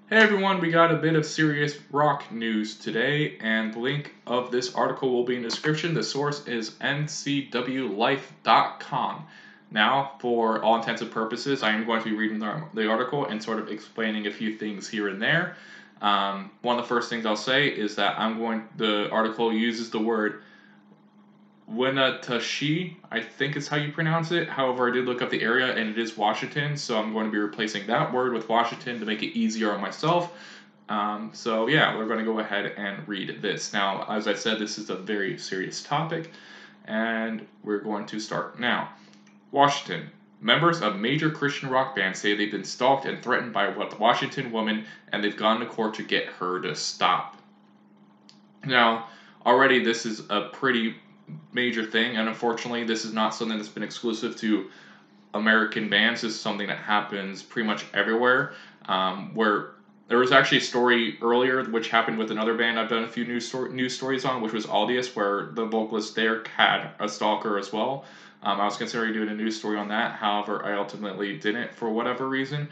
Hey everyone, we got a bit of serious rock news today, and the link of this article will be in the description. The source is ncwlife.com. Now, for all intents and purposes, I am going to be reading the article and sort of explaining a few things here and there. One of the first things I'll say is that the article uses the word Winnetashi, I think is how you pronounce it. However, I did look up the area and it is Washington, so I'm going to be replacing that word with Washington to make it easier on myself. So yeah, we're going to go ahead and read this. Now, as I said, this is a very serious topic, and we're going to start now. Washington. Members of major Christian rock bands say they've been stalked and threatened by a Washington woman, and they've gone to court to get her to stop. Now, already this is a pretty major thing, and unfortunately, this is not something that's been exclusive to American bands. This is something that happens pretty much everywhere. Where there was actually a story earlier which happened with another band I've done a few news stories on, which was Aldius, where the vocalist there had a stalker as well. I was considering doing a news story on that, however, I ultimately didn't for whatever reason.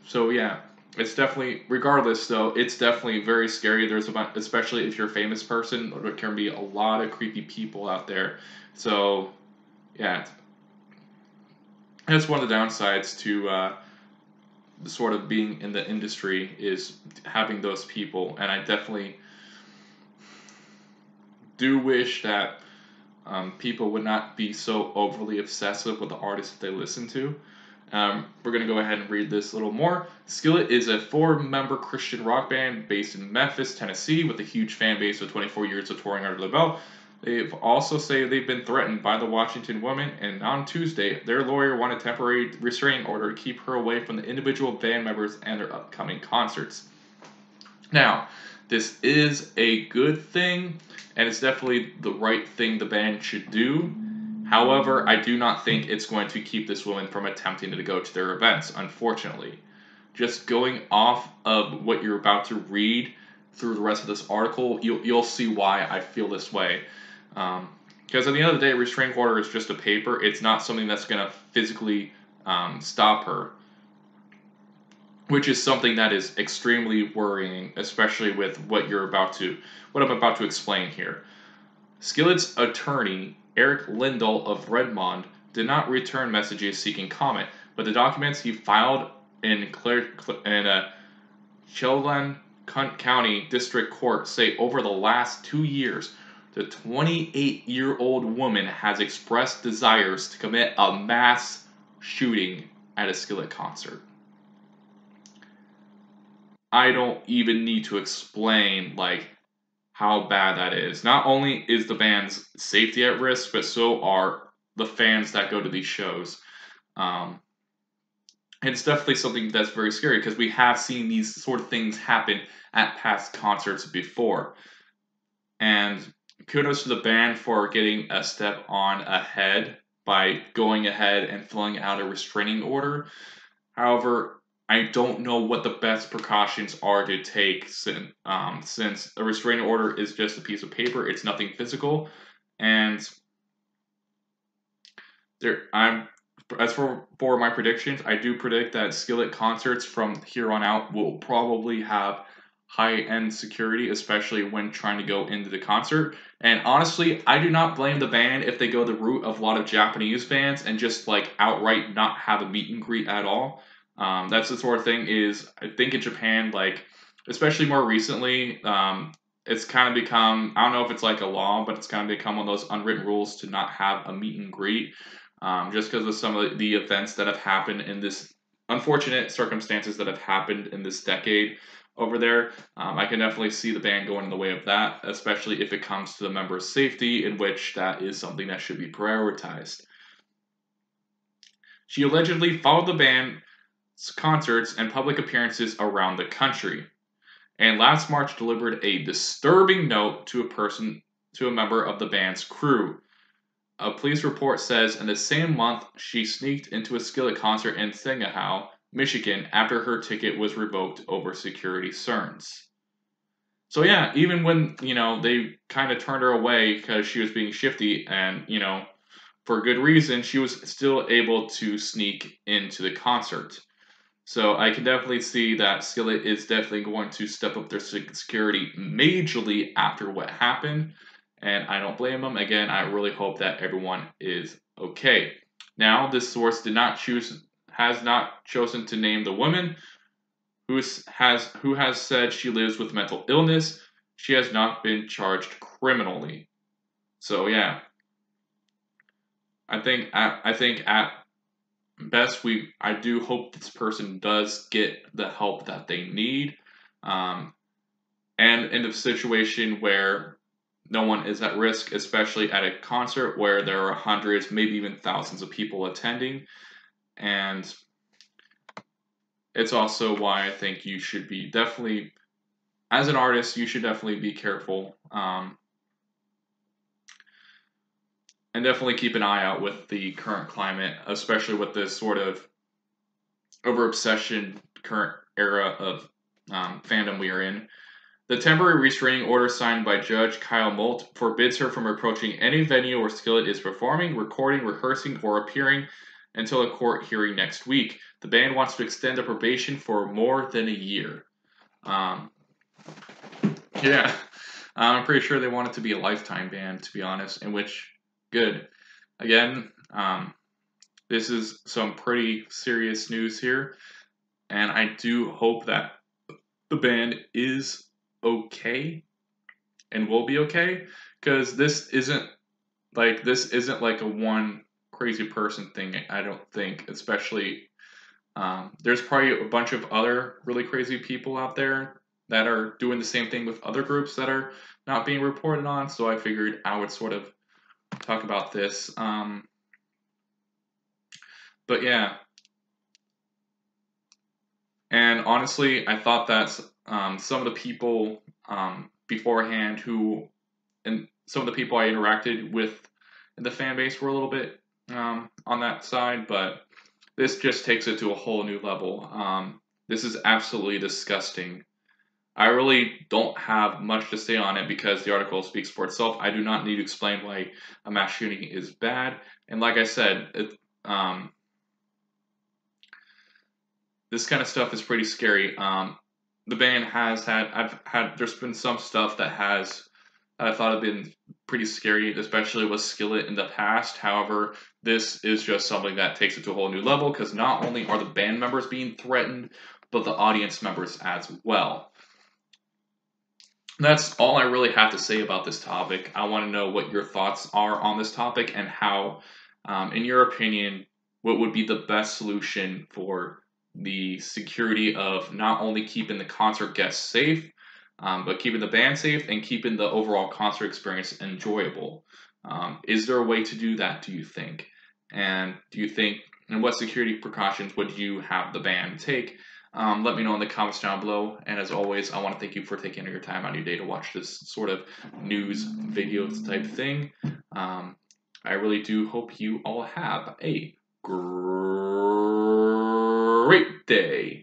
So yeah, it's definitely, regardless though, it's definitely very scary. Especially if you're a famous person, there can be a lot of creepy people out there. So yeah, that's one of the downsides to sort of being in the industry, is having those people. And I definitely do wish that people would not be so overly obsessive with the artists that they listen to. We're going to go ahead and read this a little more. Skillet is a 4-member Christian rock band based in Memphis, Tennessee, with a huge fan base with 24 years of touring under their belt. They've also say they've been threatened by the Washington woman, and on Tuesday, their lawyer wanted a temporary restraining order to keep her away from the individual band members and their upcoming concerts. Now, this is a good thing, and it's definitely the right thing the band should do. However, I do not think it's going to keep this woman from attempting to go to their events, unfortunately. Just going off of what you're about to read through the rest of this article, you'll see why I feel this way. Because at the end of the day, a restraining order is just a paper. It's not something that's going to physically stop her, which is something that is extremely worrying, especially with what I'm about to explain here. Skillet's attorney, Eric Lindahl of Redmond, did not return messages seeking comment, but the documents he filed in Chelan County District Court say over the last 2 years, the 28-year-old woman has expressed desires to commit a mass shooting at a Skillet concert. I don't even need to explain, how bad that is. Not only is the band's safety at risk, but so are the fans that go to these shows. It's definitely something that's very scary, because we have seen these sort of things happen at past concerts before. And kudos to the band for getting a step on ahead by going ahead and filling out a restraining order. However, I don't know what the best precautions are to take, since a restraining order is just a piece of paper. It's nothing physical, and as for my predictions, I do predict that Skillet concerts from here on out will probably have high-end security, especially when trying to go into the concert. And honestly, I do not blame the band if they go the route of a lot of Japanese bands and just outright not have a meet and greet at all. That's the sort of thing is, I think in Japan, especially more recently, it's kind of become, I don't know if it's a law, but it's kind of become one of those unwritten rules to not have a meet and greet, just because of some of the events that have happened in this unfortunate circumstances that have happened in this decade over there. I can definitely see the band going in the way of that, especially if it comes to the members' safety, in which that is something that should be prioritized. She allegedly followed the band's concerts and public appearances around the country, and last March delivered a disturbing note to a member of the band's crew. A police report says in the same month she sneaked into a Skillet concert in Saginaw, Michigan, after her ticket was revoked over security concerns. So yeah, even when, they kind of turned her away because she was being shifty and, for good reason, she was still able to sneak into the concert. So I can definitely see that Skillet is definitely going to step up their security majorly after what happened, and I don't blame them. Again, I really hope that everyone is okay. Now, this source has not chosen to name the woman who has said she lives with mental illness. She has not been charged criminally. So yeah, I think at best, I do hope this person does get the help that they need, um, and in a situation where no one is at risk, especially at a concert where there are hundreds, maybe even thousands of people attending, and it's also why I think you should be definitely, as an artist, you should definitely be careful, and definitely keep an eye out with the current climate, especially with this sort of over obsession current era of fandom we are in. The temporary restraining order signed by Judge Kyle Molt forbids her from approaching any venue where Skillet is performing, recording, rehearsing, or appearing until a court hearing next week. The band wants to extend the probation for more than a year. Yeah, I'm pretty sure they want it to be a lifetime ban, to be honest, in which, good. Again, this is some pretty serious news here, and I do hope that the band is okay and will be okay, because this isn't like a one crazy person thing. I don't think, especially there's probably a bunch of other really crazy people out there that are doing the same thing with other groups that are not being reported on. So I figured I would sort of talk about this. But yeah, and honestly, I thought that some of the people beforehand and some of the people I interacted with in the fan base were a little bit on that side, but this just takes it to a whole new level. This is absolutely disgusting. I really don't have much to say on it because the article speaks for itself. I do not need to explain why a mass shooting is bad. And like I said, this kind of stuff is pretty scary. The band there's been some stuff that I thought had been pretty scary, especially with Skillet in the past. However, this is just something that takes it to a whole new level because not only are the band members being threatened, but the audience members as well. That's all I really have to say about this topic. I want to know what your thoughts are on this topic and how, in your opinion, what would be the best solution for the security of not only keeping the concert guests safe, but keeping the band safe and keeping the overall concert experience enjoyable. Is there a way to do that, do you think? And what security precautions would you have the band take? Let me know in the comments down below. And as always, I want to thank you for taking your time out of your day to watch this sort of news video type thing. I really do hope you all have a great day.